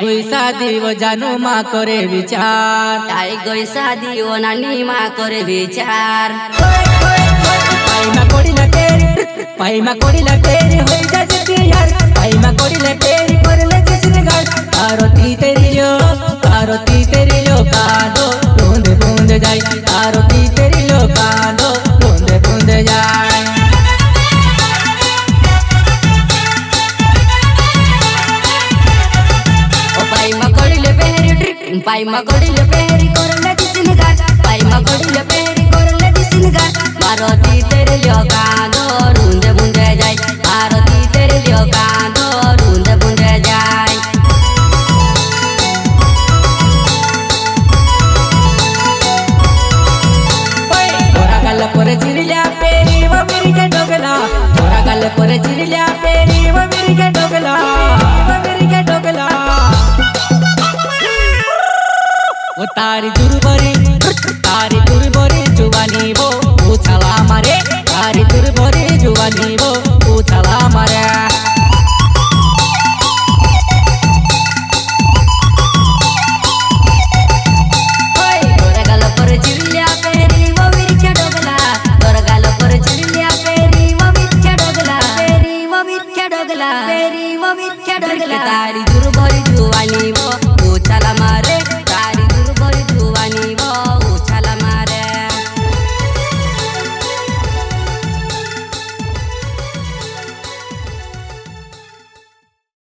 गई शादी वो जानू माँ करे विचार, आई गई शादी वो नानी माँ करे विचार। पाई मा कोड़ी ला तेरी हो जा जती यार, पाई मा कोड़ी ला तेरी कर ले जिसने गाल। आरती तेरी लो कांदो बूंदे बूंदे जाए, आरती तेरी लो कांदो बूंदे बूंदे जाए। पाई मा कोड़ी ले पहरी पाई मा कोड़ी ले पहरी कर ले जिसने गाल, पाई मा कोड़ी ले पहरी कर ले जिसने गाल। आरती तेरी लो कांदो बूंदे बूंदे जाए, आरती तेरी लो कांदो बूंदे बूंदे जाए। थोड़ा गल पर चिड़िया पेरी वो मेरी के डोगला, थोड़ा गल पर चिड़िया पेरी वो मेरी के डोगला, वो मेरी के डोगला। वो तारी दुर्बरी जुवानी वो उछाला मारे, तारी दुर्बरी जुवानी वो